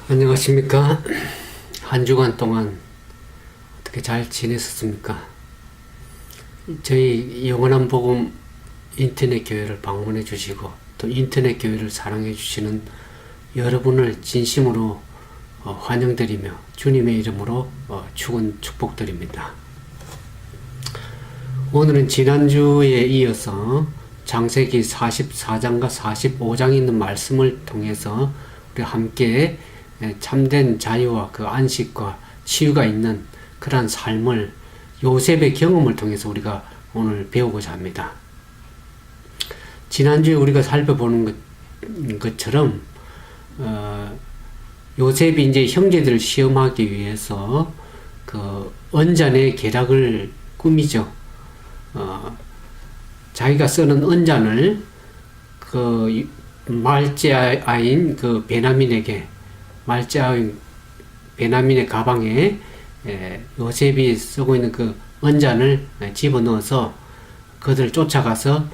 안녕하십니까? 한 주간 동안 어떻게 잘 지냈었습니까? 저희 영원한 복음 인터넷 교회를 방문해 주시고 또 인터넷 교회를 사랑해 주시는 여러분을 진심으로 환영드리며 주님의 이름으로 축복드립니다. 오늘은 지난주에 이어서 창세기 44장과 45장에 있는 말씀을 통해서 우리 함께 참된 자유와 그 안식과 치유가 있는 그러한 삶을 요셉의 경험을 통해서 우리가 오늘 배우고자 합니다. 지난주에 우리가 살펴보는 것처럼 요셉이 이제 형제들을 시험하기 위해서 그 언잔의 계략을 꾸미죠. 자기가 쓰는 언잔을 그 말제아인 그 베냐민의 가방에 요셉이 쓰고 있는 그 언잔을 집어넣어서 그들을 쫓아가서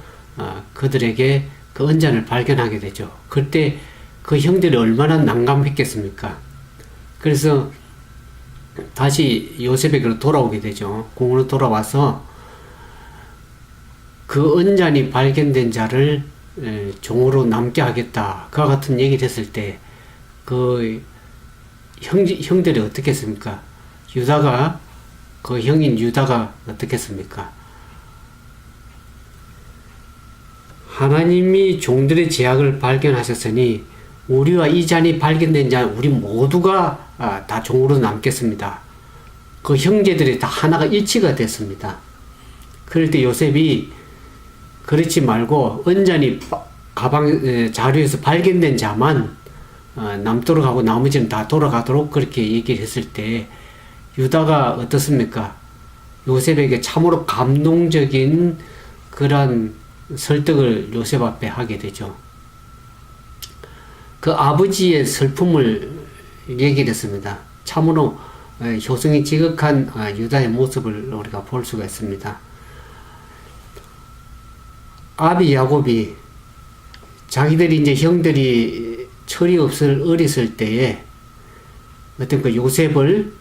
그들에게 그 언잔을 발견하게 되죠. 그때 그 형들이 얼마나 난감했겠습니까? 그래서 다시 요셉에게로 돌아오게 되죠. 궁으로 돌아와서 그 언잔이 발견된 자를 종으로 남게 하겠다. 그와 같은 얘기를 했을 때 그 형들이 어떻게 했습니까? 그 형인 유다가 어떻게 했습니까? 하나님이 종들의 죄악을 발견하셨으니 우리와 이 잔이 발견된 자 우리 모두가 다 종으로 남겠습니다. 그 형제들이 다 하나가 일치가 됐습니다. 그럴 때 요셉이 그렇지 말고 언잔이 가방 자루에서 발견된 자만 남도록 하고 나머지는 다 돌아가도록 그렇게 얘기를 했을 때 유다가 어떻습니까? 요셉에게 참으로 감동적인 그런 설득을 요셉 앞에 하게 되죠. 그 아버지의 슬픔을 얘기를 했습니다. 참으로 효성이 지극한 유다의 모습을 우리가 볼 수가 있습니다. 아비 야곱이 자기들이 이제 형들이 철이 어렸을 때에 어떤 그 요셉을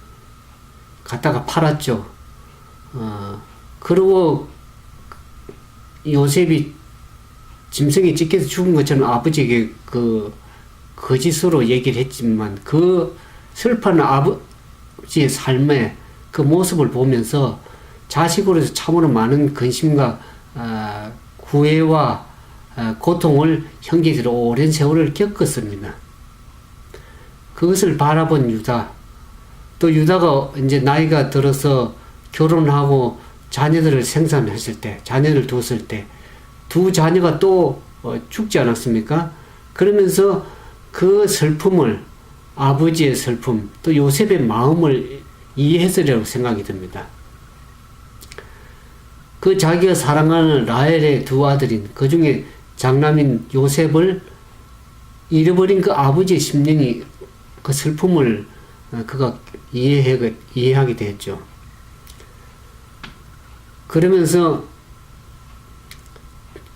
갖다가 팔았죠. 그리고 요셉이 짐승이 찢겨서 죽은 것처럼 아버지에게 그 거짓으로 얘기를 했지만 그 슬퍼하는 아버지의 삶의 그 모습을 보면서 자식으로서 참으로 많은 근심과 구애와 고통을 형제들이 오랜 세월을 겪었습니다. 그것을 바라본 유다, 또 유다가 이제 나이가 들어서 결혼하고 자녀들을 생산했을 때, 자녀를 뒀을 때, 두 자녀가 또 죽지 않았습니까? 그러면서 그 슬픔을, 아버지의 슬픔, 또 요셉의 마음을 이해했으리라고 생각이 듭니다. 그 자기가 사랑하는 라헬의 두 아들인 그 중에 장남인 요셉을 잃어버린 그 아버지의 심령이 그 슬픔을 그가 이해하게 되었죠. 그러면서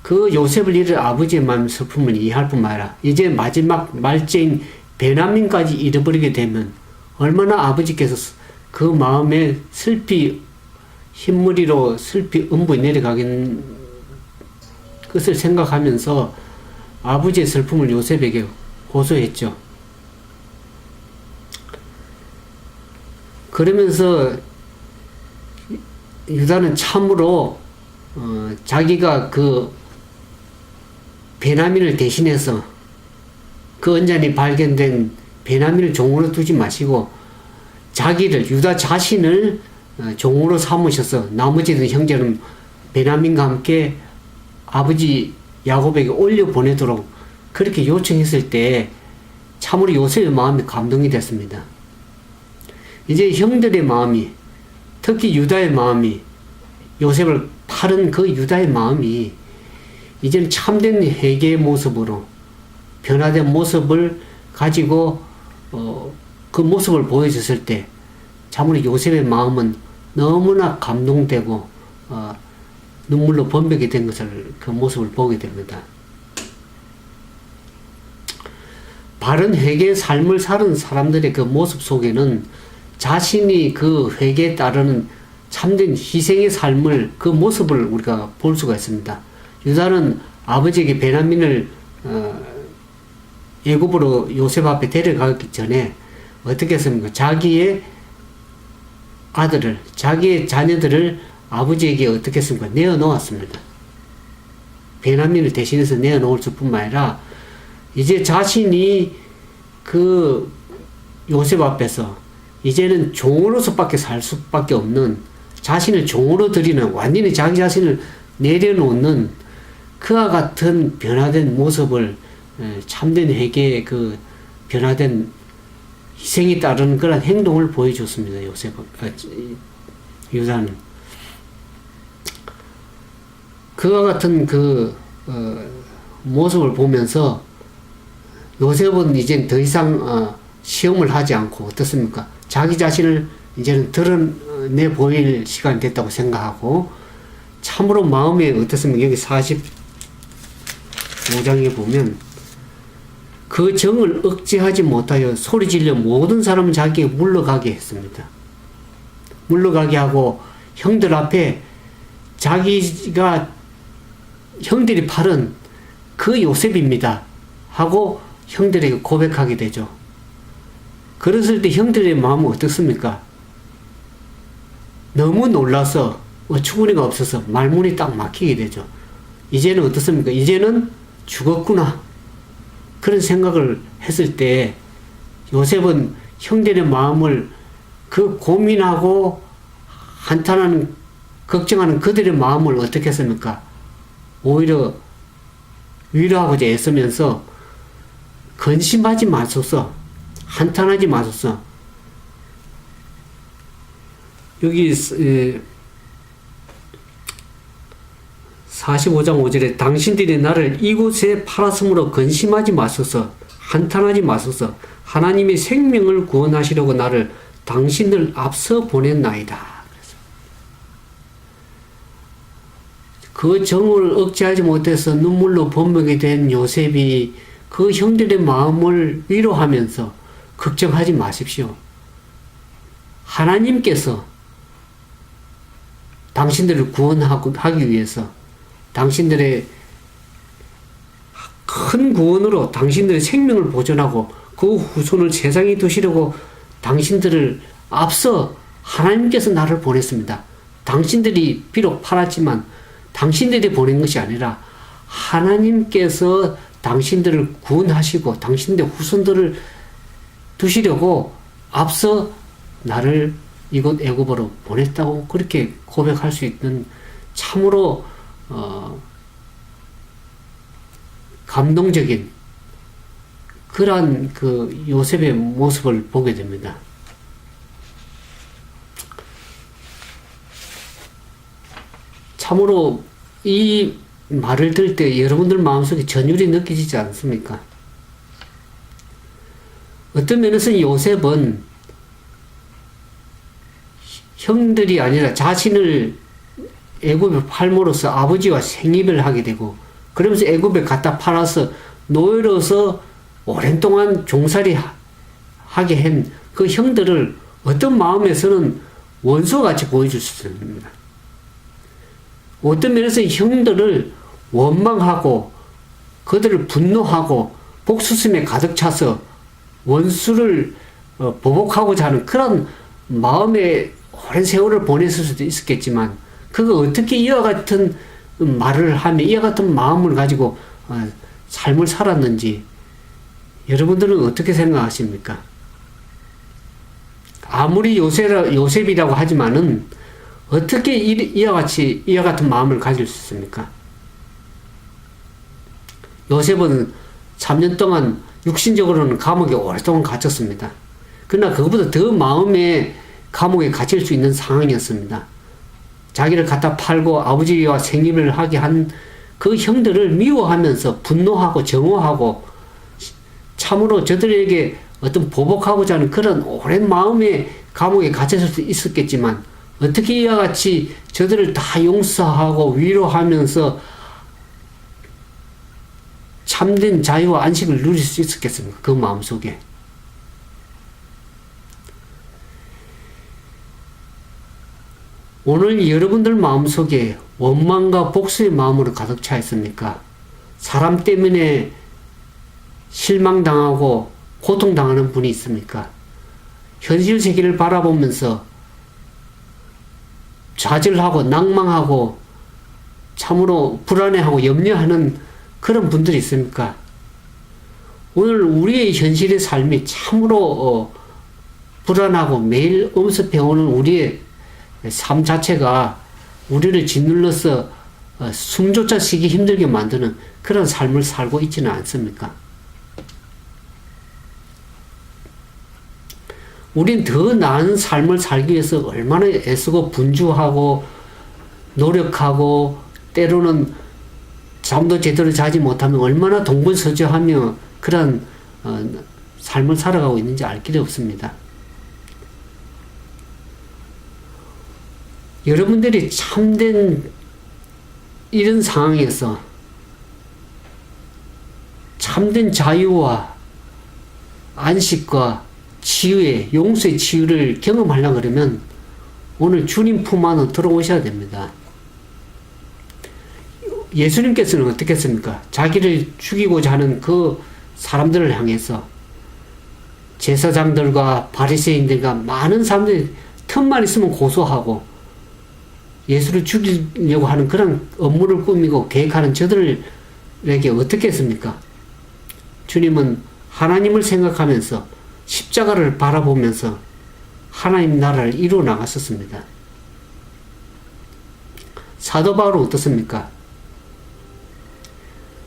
그 요셉을 잃은 아버지의 마음 슬픔을 이해할 뿐만 아니라 이제 마지막 말째인 베냐민까지 잃어버리게 되면 얼마나 아버지께서 그 마음에 흰무리로 슬피 음부에 내려가는 것을 생각하면서 아버지의 슬픔을 요셉에게 호소했죠. 그러면서 유다는 참으로 자기가 그 베냐민을 대신해서 그 언잔이 발견된 베냐민을 종으로 두지 마시고 유다 자신을 종으로 삼으셔서 나머지 형제는 베냐민과 함께 아버지 야곱에게 올려 보내도록 그렇게 요청했을 때 참으로 요셉의 마음이 감동이 됐습니다. 이제 형들의 마음이, 특히 유다의 마음이, 요셉을 팔은 그 유다의 마음이 이제는 참된 회개의 모습으로 변화된 모습을 가지고 그 모습을 보여줬을 때 참으로 요셉의 마음은 너무나 감동되고 눈물로 번벽이 된 것을 그 모습을 보게 됩니다. 바른 회개의 삶을 사는 사람들의 그 모습 속에는 자신이 그 회개에 따르는 참된 희생의 삶을, 그 모습을 우리가 볼 수가 있습니다. 유다는 아버지에게 베냐민을 애굽으로 요셉 앞에 데려가기 전에 어떻게 했습니까? 자기의 아들을, 자기의 자녀들을 아버지에게 어떻게 했습니까? 내어놓았습니다. 베냐민을 대신해서 내어놓을 뿐만 아니라 이제 자신이 그 요셉 앞에서 이제는 종으로서밖에 살 수밖에 없는, 자신을 종으로 드리는, 완전히 자기 자신을 내려놓는 그와 같은 변화된 모습을, 참된 회개의 그 변화된 희생이 따르는 그런 행동을 보여줬습니다. 유다는. 그와 같은 그 모습을 보면서 요셉은 이제 더 이상 시험을 하지 않고 어떻습니까? 자기 자신을 이제는 드러내 보일 시간이 됐다고 생각하고, 참으로 마음에 어떻습니까? 여기 45장에 보면 그 정을 억제하지 못하여 소리질려 모든 사람은 자기에게 물러가게 했습니다. 물러가게 하고 형들 앞에 자기가 형들이 팔은 그 요셉입니다 하고 형들에게 고백하게 되죠. 그랬을 때 형들의 마음은 어떻습니까? 너무 놀라서 어처구니가 없어서 말문이 딱 막히게 되죠. 이제는 어떻습니까? 이제는 죽었구나, 그런 생각을 했을 때 요셉은 형들의 마음을, 그 고민하고 한탄하는, 걱정하는 그들의 마음을 어떻게 했습니까? 오히려 위로하고자 애쓰면서 근심하지 마소서, 한탄하지 마소서. 여기 45장 5절에 당신들이 나를 이곳에 팔았으므로 근심하지 마소서, 한탄하지 마소서. 하나님이 생명을 구원하시려고 나를 당신들 앞서 보냈나이다. 그 정을 억제하지 못해서 눈물로 범벅이 된 요셉이 그 형들의 마음을 위로하면서 걱정하지 마십시오. 하나님께서 당신들을 구원하기 위해서 당신들의 큰 구원으로 당신들의 생명을 보존하고 그 후손을 세상에 두시려고 당신들을 앞서 하나님께서 나를 보냈습니다. 당신들이 비록 팔았지만 당신들이 보낸 것이 아니라 하나님께서 당신들을 구원하시고 당신들의 후손들을 두시려고 앞서 나를 이곳 애굽으로 보냈다고 그렇게 고백할 수 있는 참으로 감동적인 그러한 그 요셉의 모습을 보게 됩니다. 참으로 이 말을 들을 때 여러분들 마음속에 전율이 느껴지지 않습니까? 어떤 면에서 요셉은 형들이 아니라 자신을 애굽에 팔므로써 아버지와 생입을 하게 되고, 그러면서 애굽에 갖다 팔아서 노예로서 오랜 동안 종살이 하게 한 그 형들을 어떤 마음에서는 원수같이 보여줄 수 있습니다. 어떤 면에서 형들을 원망하고 그들을 분노하고 복수심에 가득 차서 원수를 보복하고자 하는 그런 마음에 오랜 세월을 보냈을 수도 있었겠지만, 그거 어떻게 이와 같은 말을 하며 이와 같은 마음을 가지고 삶을 살았는지 여러분들은 어떻게 생각하십니까? 아무리 요셉이라고 하지만은 어떻게 이와 같은 마음을 가질 수 있습니까? 요셉은 3년 동안 육신적으로는 감옥에 오랫동안 갇혔습니다. 그러나 그것보다 더 마음에 감옥에 갇힐 수 있는 상황이었습니다. 자기를 갖다 팔고 아버지와 생입을 하게 한 그 형들을 미워하면서 분노하고 정오하고 참으로 저들에게 어떤 보복하고자 하는 그런 오랜 마음에 감옥에 갇혔을 수 있었겠지만, 어떻게 이와 같이 저들을 다 용서하고 위로하면서 참된 자유와 안식을 누릴 수 있었겠습니까? 그 마음속에. 오늘 여러분들 마음속에 원망과 복수의 마음으로 가득 차 있습니까? 사람 때문에 실망당하고 고통당하는 분이 있습니까? 현실 세계를 바라보면서 좌절하고 낭망하고 참으로 불안해하고 염려하는 그런 분들이 있습니까? 오늘 우리의 현실의 삶이 참으로 불안하고 매일 엄습해오는 우리의 삶 자체가 우리를 짓눌러서 숨조차 쉬기 힘들게 만드는 그런 삶을 살고 있지는 않습니까? 우린 더 나은 삶을 살기 위해서 얼마나 애쓰고 분주하고 노력하고 때로는 잠도 제대로 자지 못하면 얼마나 동분서주하며 그런 삶을 살아가고 있는지 알 길이 없습니다. 여러분들이 참된 이런 상황에서 참된 자유와 안식과 치유의 용서의 치유를 경험하려고 그러면 오늘 주님 품 안으로 들어오셔야 됩니다. 예수님께서는 어떻게 했습니까? 자기를 죽이고자 하는 그 사람들을 향해서 제사장들과 바리새인들과 많은 사람들이 틈만 있으면 고소하고 예수를 죽이려고 하는 그런 업무를 꾸미고 계획하는 저들에게 어떻게 했습니까? 주님은 하나님을 생각하면서 십자가를 바라보면서 하나님 나라를 이루어 나갔었습니다. 사도 바울은 어떻습니까?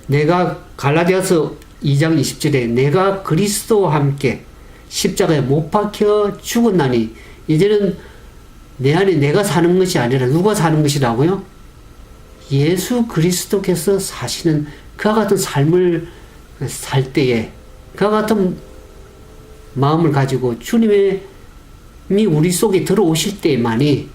내가 갈라디아서 2장 20절에 내가 그리스도와 함께 십자가에 못 박혀 죽었나니 이제는 내 안에 내가 사는 것이 아니라 누가 사는 것이라고요? 예수 그리스도께서 사시는 그와 같은 삶을 살 때에 그와 같은 마음을 가지고 주님이 우리 속에 들어오실 때만이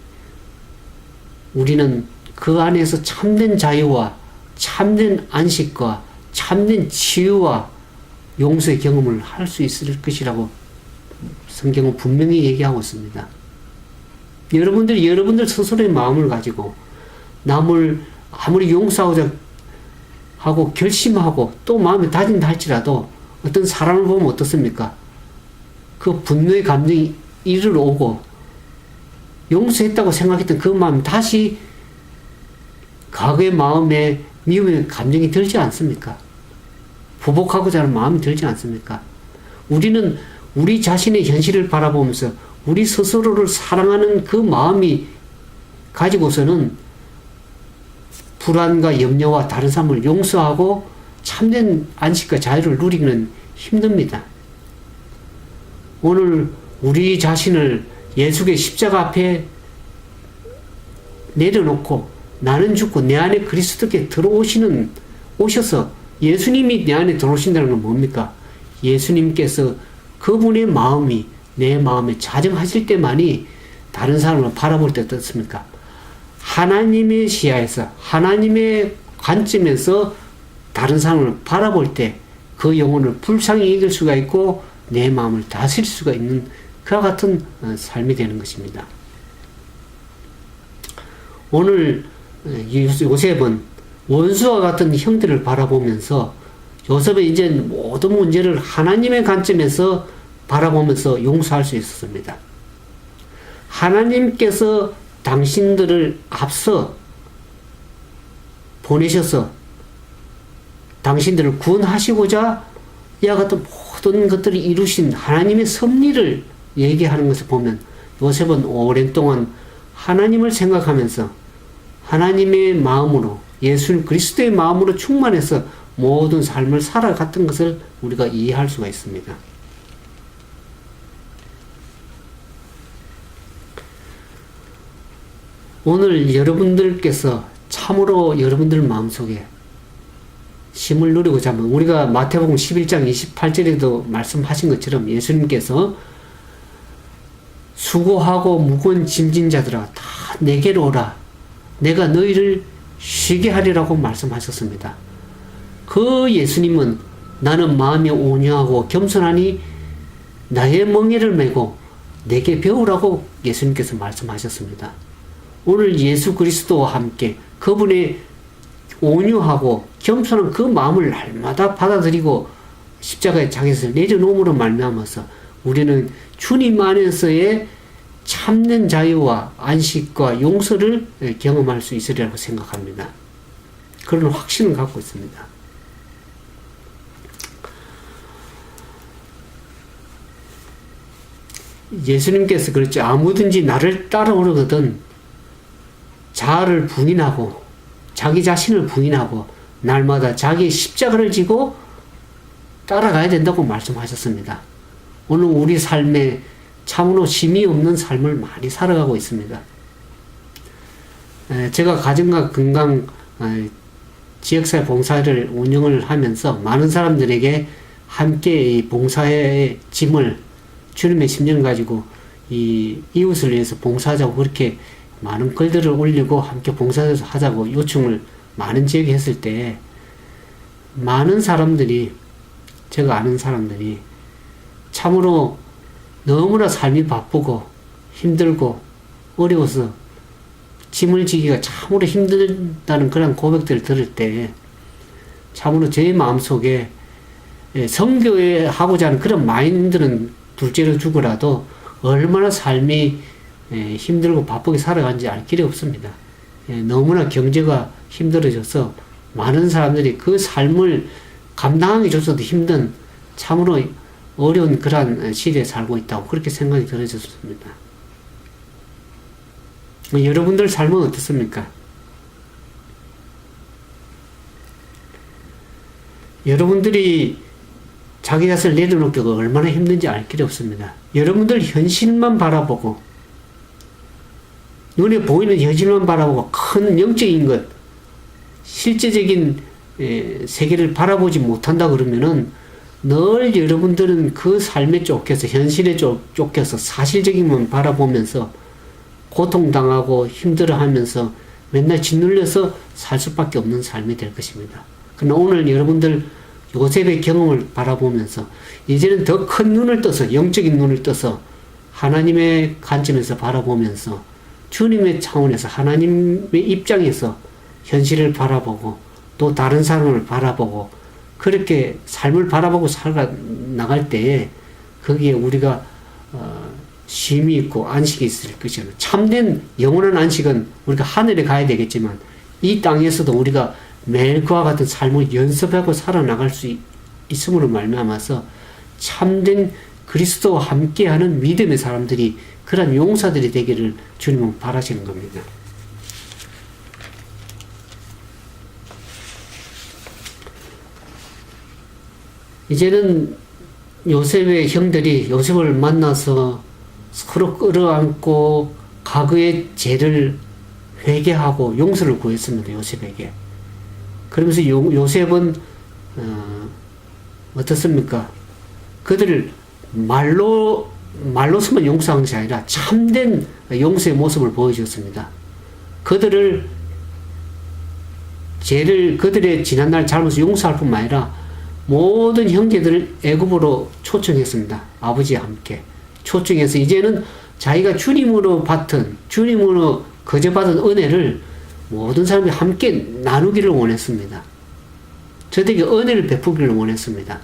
우리는 그 안에서 참된 자유와 참된 안식과 참된 치유와 용서의 경험을 할 수 있을 것이라고 성경은 분명히 얘기하고 있습니다. 여러분들이 여러분들 스스로의 마음을 가지고 남을 아무리 용서하고자 하고 결심하고 또 마음에 다진다 할지라도 어떤 사람을 보면 어떻습니까? 그 분노의 감정이 이르러 오고 용서했다고 생각했던 그 마음이 다시 과거의 마음에 미움의 감정이 들지 않습니까? 부복하고자 하는 마음이 들지 않습니까? 우리는 우리 자신의 현실을 바라보면서 우리 스스로를 사랑하는 그 마음이 가지고서는 불안과 염려와 다른 사람을 용서하고 참된 안식과 자유를 누리기는 힘듭니다. 오늘 우리 자신을 예수의 십자가 앞에 내려놓고 나는 죽고 내 안에 그리스도께 오셔서 예수님이 내 안에 들어오신다는 건 뭡니까? 예수님께서 그분의 마음이 내 마음에 자정하실 때만이 다른 사람을 바라볼 때 어떻습니까? 하나님의 시야에서 하나님의 관점에서 다른 사람을 바라볼 때 그 영혼을 불쌍히 이길 수가 있고 내 마음을 다스릴 수가 있는 그와 같은 삶이 되는 것입니다. 오늘 요셉은 원수와 같은 형들을 바라보면서 요셉은 이제 모든 문제를 하나님의 관점에서 바라보면서 용서할 수 있었습니다. 하나님께서 당신들을 앞서 보내셔서 당신들을 구원하시고자 이와 같은 모든 것들을 이루신 하나님의 섭리를 얘기하는 것을 보면 요셉은 오랜 동안 하나님을 생각하면서 하나님의 마음으로 예수 그리스도의 마음으로 충만해서 모든 삶을 살아갔던 것을 우리가 이해할 수가 있습니다. 오늘 여러분들께서 참으로 여러분들 마음속에 힘을 누리고자 하면 우리가 마태복음 11장 28절에도 말씀하신 것처럼 예수님께서 수고하고 무거운 짐진 자들아 다 내게로 오라 내가 너희를 쉬게 하리라고 말씀하셨습니다. 그 예수님은 나는 마음이 온유하고 겸손하니 나의 멍에를 메고 내게 배우라고 예수님께서 말씀하셨습니다. 오늘 예수 그리스도와 함께 그분의 온유하고 겸손한 그 마음을 날마다 받아들이고 십자가의 장에서 내려놓음으로 말미암아서 우리는 주님 안에서의 참된 자유와 안식과 용서를 경험할 수 있으리라고 생각합니다. 그런 확신을 갖고 있습니다. 예수님께서 그랬죠. 아무든지 나를 따라오려거든 자아를 부인하고 자기 자신을 부인하고 날마다 자기의 십자가를 지고 따라가야 된다고 말씀하셨습니다. 오늘 우리 삶에 참으로 쉼이 없는 삶을 많이 살아가고 있습니다. 제가 가정과 건강 지역사회 봉사를 운영을 하면서 많은 사람들에게 함께 이 봉사의 짐을 주님의 심정을 가지고 이 이웃을 위해서 봉사하자고 그렇게 많은 글들을 올리고 함께 봉사하자고 요청을 많은 지역에 했을 때 많은 사람들이 제가 아는 사람들이 참으로 너무나 삶이 바쁘고 힘들고 어려워서 짐을 지기가 참으로 힘들다는 그런 고백들을 들을 때 참으로 제 마음속에 선교에 하고자 하는 그런 마인드는 둘째로 두고라도 얼마나 삶이 힘들고 바쁘게 살아가는지 알 길이 없습니다. 너무나 경제가 힘들어져서 많은 사람들이 그 삶을 감당하기조차도 힘든 참으로 어려운 그러한 시대에 살고 있다고 그렇게 생각이 들어졌습니다. 여러분들 삶은 어떻습니까? 여러분들이 자기 자신을 내려놓기가 얼마나 힘든지 알 길이 없습니다. 여러분들 현실만 바라보고 눈에 보이는 현실만 바라보고 큰 영적인 것, 실제적인 세계를 바라보지 못한다 그러면은 늘 여러분들은 그 삶에 쫓겨서 현실에 쫓겨서 사실적인만 바라보면서 고통당하고 힘들어하면서 맨날 짓눌려서 살 수밖에 없는 삶이 될 것입니다. 그러나 오늘 여러분들 요셉의 경험을 바라보면서 이제는 더 큰 눈을 떠서 영적인 눈을 떠서 하나님의 관점에서 바라보면서 주님의 차원에서 하나님의 입장에서 현실을 바라보고 또 다른 사람을 바라보고 그렇게 삶을 바라보고 살아나갈 때에 거기에 우리가 쉼이 있고 안식이 있을 것입니다. 참된 영원한 안식은 우리가 하늘에 가야 되겠지만 이 땅에서도 우리가 매일 그와 같은 삶을 연습하고 살아나갈 수 있음으로 말미암아서 참된 그리스도와 함께하는 믿음의 사람들이 그런 용사들이 되기를 주님은 바라시는 겁니다. 이제는 요셉의 형들이 요셉을 만나서 서로 끌어안고 과거의 죄를 회개하고 용서를 구했습니다. 요셉에게. 그러면서 요셉은 어떻습니까? 그들을 말로서만 용서한 것이 아니라 참된 용서의 모습을 보여주었습니다. 그들의 지난날 잘못을 용서할 뿐만 아니라 모든 형제들을 애굽으로 초청했습니다. 아버지와 함께 초청해서 이제는 자기가 주님으로 거저받은 은혜를 모든 사람이 함께 나누기를 원했습니다. 저들에게 은혜를 베푸기를 원했습니다.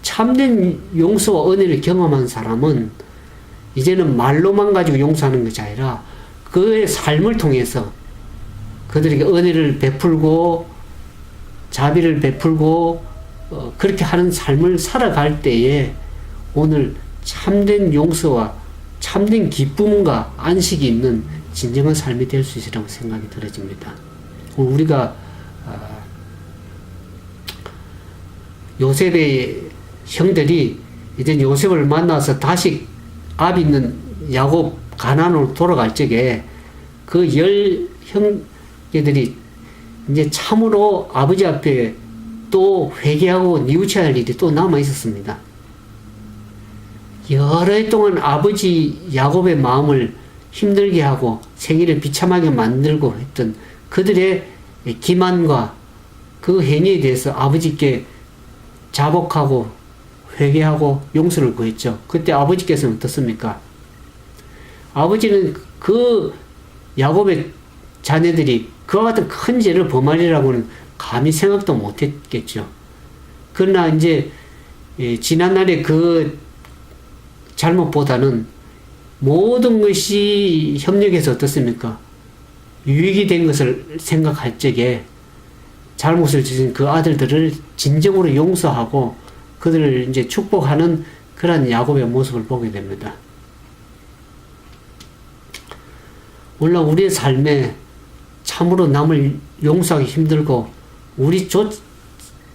참된 용서와 은혜를 경험한 사람은 이제는 말로만 가지고 용서하는 것이 아니라 그의 삶을 통해서 그들에게 은혜를 베풀고 자비를 베풀고 그렇게 하는 삶을 살아갈 때에 오늘 참된 용서와 참된 기쁨과 안식이 있는 진정한 삶이 될 수 있으리라고 생각이 들어집니다. 우리가 요셉의 형들이 이제 요셉을 만나서 다시 압 있는 야곱 가나안으로 돌아갈 적에 그 10 형제들이 이제 참으로 아버지 앞에 또 회개하고 뉘우쳐야 할 일이 또 남아 있었습니다. 여러 해 동안 아버지 야곱의 마음을 힘들게 하고 생일을 비참하게 만들고 했던 그들의 기만과 그 행위에 대해서 아버지께 자복하고 회개하고 용서를 구했죠. 그때 아버지께서는 어떻습니까? 아버지는 그 야곱의 자녀들이 그와 같은 큰 죄를 범하리라고는 감히 생각도 못했겠죠. 그러나 이제 지난날의 그 잘못보다는 모든 것이 협력해서 어떻습니까? 유익이 된 것을 생각할 적에 잘못을 저진 그 아들들을 진정으로 용서하고 그들을 이제 축복하는 그런 야곱의 모습을 보게 됩니다. 오늘 우리의 삶에 참으로 남을 용서하기 힘들고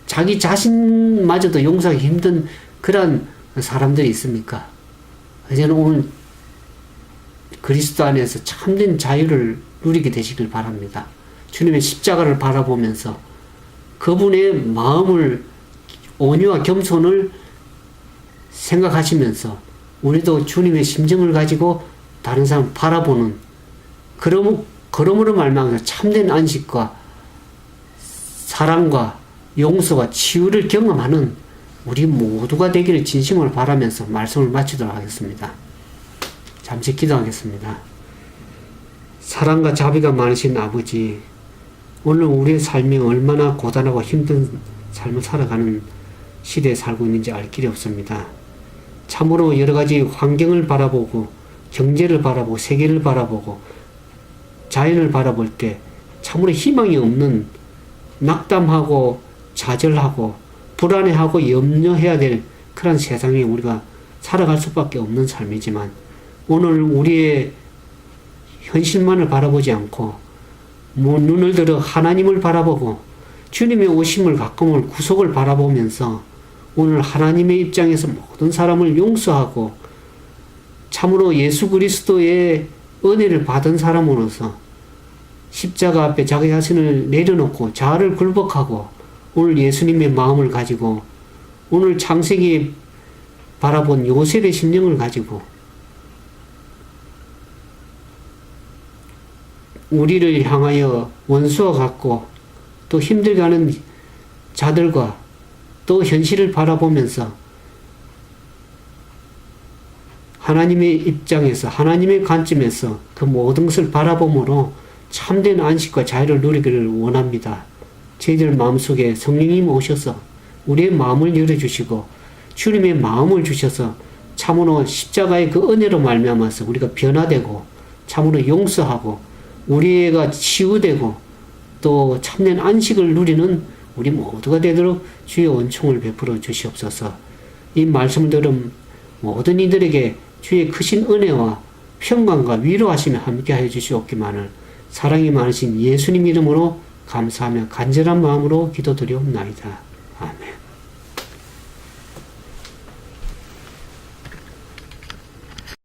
자기 자신마저도 용서하기 힘든 그런 사람들이 있습니까? 저는 오늘 그리스도 안에서 참된 자유를 누리게 되시길 바랍니다. 주님의 십자가를 바라보면서 그분의 마음을 온유와 겸손을 생각하시면서 우리도 주님의 심정을 가지고 다른 사람 바라보는 그러므로 말미암아 참된 안식과 사랑과 용서와 치유를 경험하는 우리 모두가 되기를 진심으로 바라면서 말씀을 마치도록 하겠습니다. 잠시 기도하겠습니다. 사랑과 자비가 많으신 아버지, 오늘 우리의 삶이 얼마나 고단하고 힘든 삶을 살아가는 시대에 살고 있는지 알 길이 없습니다. 참으로 여러 가지 환경을 바라보고 경제를 바라보고 세계를 바라보고 자연을 바라볼 때 참으로 희망이 없는 낙담하고 좌절하고 불안해하고 염려해야 될 그런 세상에 우리가 살아갈 수밖에 없는 삶이지만 오늘 우리의 현실만을 바라보지 않고 눈을 들어 하나님을 바라보고 주님의 오심을 가끔을 구속을 바라보면서 오늘 하나님의 입장에서 모든 사람을 용서하고 참으로 예수 그리스도의 은혜를 받은 사람으로서 십자가 앞에 자기 자신을 내려놓고 자아를 굴복하고 오늘 예수님의 마음을 가지고 오늘 창세기에 바라본 요셉의 심령을 가지고 우리를 향하여 원수와 같고 또 힘들게 하는 자들과 또 현실을 바라보면서 하나님의 입장에서 하나님의 관점에서 그 모든 것을 바라봄으로 참된 안식과 자유를 누리기를 원합니다. 저희들 마음속에 성령님 오셔서 우리의 마음을 열어주시고 주님의 마음을 주셔서 참으로 십자가의 그 은혜로 말미암아서 우리가 변화되고 참으로 용서하고 우리가 치유되고 또 참된 안식을 누리는 우리 모두가 되도록 주의 은총을 베풀어 주시옵소서. 이 말씀을 들은 모든 이들에게 주의 크신 은혜와 평강과 위로하시며 함께하여 주시옵기만을 사랑이 많으신 예수님 이름으로 감사하며 간절한 마음으로 기도드리옵나이다.